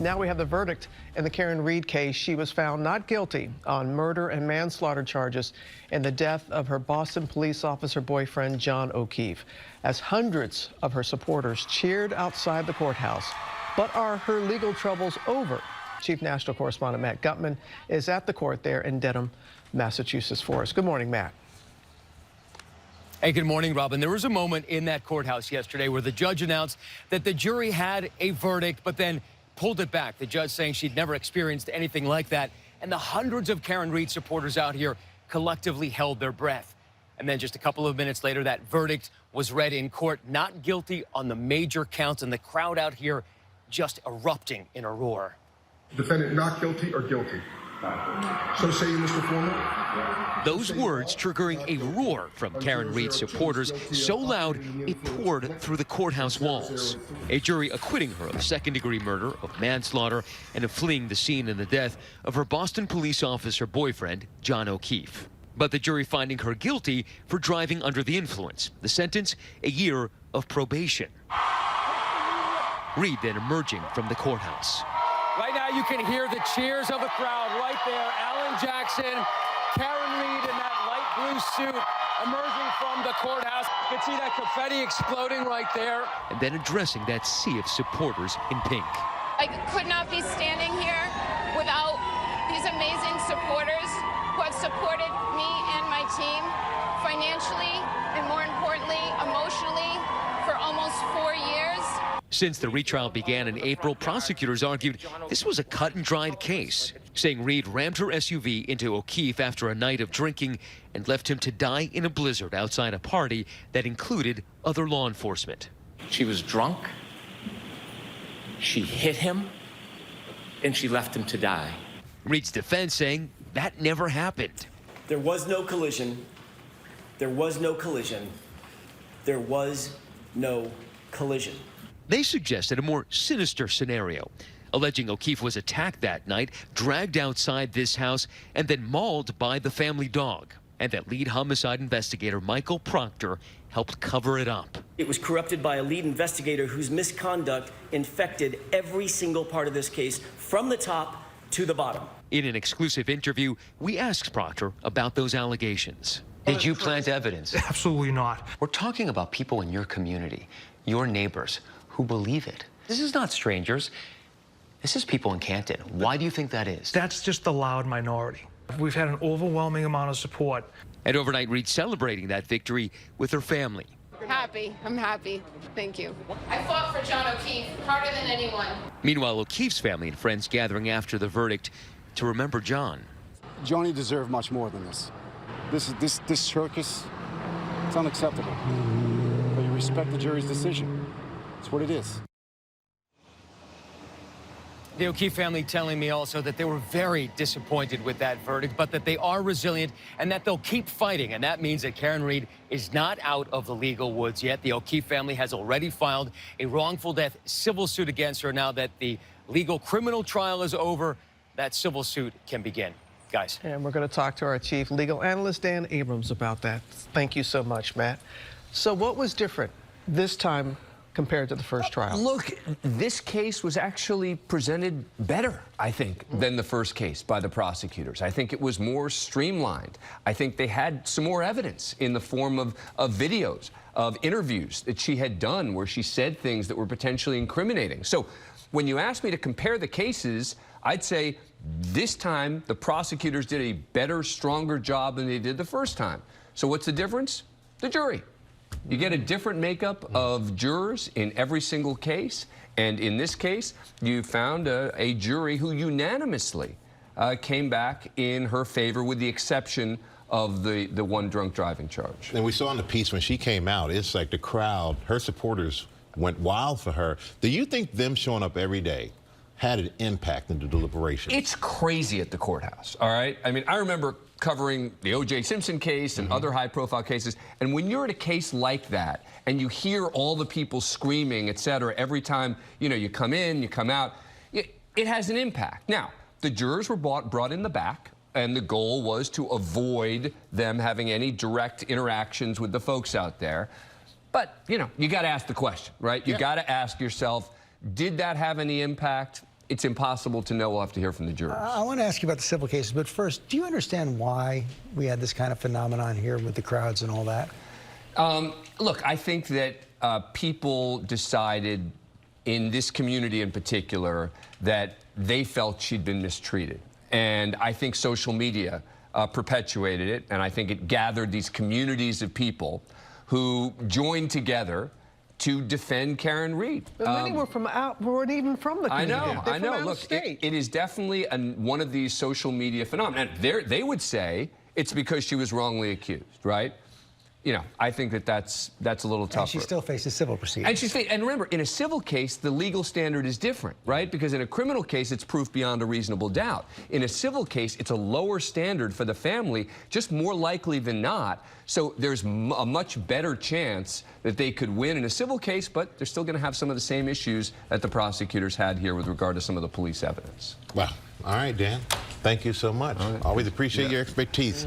Now we have the verdict in the Karen Reed case. She was found not guilty on murder and manslaughter charges in the death of her Boston police officer boyfriend, John O'Keefe, as hundreds of her supporters cheered outside the courthouse. But are her legal troubles over? Chief National Correspondent Matt Gutman is at the court there in Dedham, Massachusetts for us. Good morning, Matt. Hey, good morning, Robin. There was a moment in that courthouse yesterday where the judge announced that the jury had a verdict, but then pulled it back. The judge saying she'd never experienced anything like that. And the hundreds of Karen Reed supporters out here collectively held their breath. And then just a couple of minutes later, that verdict was read in court, not guilty on the major counts, and the crowd out here just erupting in a roar. Defendant not guilty or guilty? So say you, Mr. Foreman. Those words triggering a roar from Karen Reed supporters so loud it poured through the courthouse walls. A jury acquitting her of second-degree murder, of manslaughter, and of fleeing the scene in the death of her Boston police officer boyfriend, John O'Keefe. But the jury finding her guilty for driving under the influence. The sentence, a year of probation. Reed then emerging from the courthouse. Right now, you can hear the cheers of the crowd right there. Alan Jackson, Karen Reed in that light blue suit emerging from the courthouse. You can see that confetti exploding right there. And then addressing that sea of supporters in pink. I could not be standing here without these amazing supporters who have supported me and my team financially and, more importantly, emotionally for almost 4 years. Since the retrial began in April, prosecutors argued this was a cut-and-dried case, saying Reed rammed her SUV into O'Keefe after a night of drinking and left him to die in a blizzard outside a party that included other law enforcement. She was drunk, she hit him, and she left him to die. Reed's defense saying that never happened. There was no collision. There was no collision. There was no collision. They suggested a more sinister scenario, alleging O'Keefe was attacked that night, dragged outside this house, and then mauled by the family dog, and that lead homicide investigator Michael Proctor helped cover it up. It was corrupted by a lead investigator whose misconduct infected every single part of this case, from the top to the bottom. In an exclusive interview, we asked Proctor about those allegations. Did you plant evidence? Absolutely not. We're talking about people in your community, your neighbors, who believe it. This is not strangers. This is people in Canton. Why do you think that is? That's just the loud minority. We've had an overwhelming amount of support. And overnight, Reed celebrating that victory with her family. Happy. I'm happy. Thank you. I fought for John O'Keefe harder than anyone. Meanwhile, O'Keefe's family and friends gathering after the verdict to remember John. Johnny deserved much more than this. This circus, it's unacceptable. But you respect the jury's decision. It's what it is. The O'Keefe family telling me also that they were very disappointed with that verdict, but that they are resilient and that they'll keep fighting. And that means that Karen Reed is not out of the legal woods yet. The O'Keefe family has already filed a wrongful death civil suit against her. Now that the legal criminal trial is over, that civil suit can begin. Guys. And we're going to talk to our chief legal analyst, Dan Abrams, about that. Thank you so much, Matt. So what was different this time compared to the first trial? Look, this case was actually presented better, I think, than the first case by the prosecutors. I think it was more streamlined. I think they had some more evidence in the form of videos, of interviews that she had done where she said things that were potentially incriminating. So when you ask me to compare the cases, I'd say this time the prosecutors did a better, stronger job than they did the first time. So what's the difference? The jury. You get a different makeup of jurors in every single case, and in this case, you found a jury who unanimously came back in her favor, with the exception of the one drunk driving charge. And we saw in the piece when she came out, it's like the crowd, her supporters went wild for her. Do you think them showing up every day had an impact in the deliberation? It's crazy at the courthouse, all right? I mean, I remember covering the O.J. Simpson case and other high-profile cases, and when you're at a case like that and you hear all the people screaming, et cetera, every time, you know, you come in, you come out, it has an impact. Now, the jurors were brought in the back, and the goal was to avoid them having any direct interactions with the folks out there. But, you know, you got to ask the question, right? You got to ask yourself, did that have any impact? it's impossible to know. We'll have to hear from the jurors. I want to ask you about the civil cases, but first, do you understand why we had this kind of phenomenon here with the crowds and all that? Look, I think that people decided, in this community in particular, that they felt she'd been mistreated. And I think social media perpetuated it, and I think it gathered these communities of people who joined together to defend Karen Reed. But many were from weren't even from the community. I know. Look, it is definitely one of these social media phenomena. And they would say it's because she was wrongly accused, right? You know, I think that's a little tougher. And she still faces civil proceedings. And remember, in a civil case, the legal standard is different, right? Because in a criminal case, it's proof beyond a reasonable doubt. In a civil case, it's a lower standard for the family, just more likely than not. So there's a much better chance that they could win in a civil case, but they're still going to have some of the same issues that the prosecutors had here with regard to some of the police evidence. Wow. All right, Dan. Thank you so much. Always appreciate your expertise.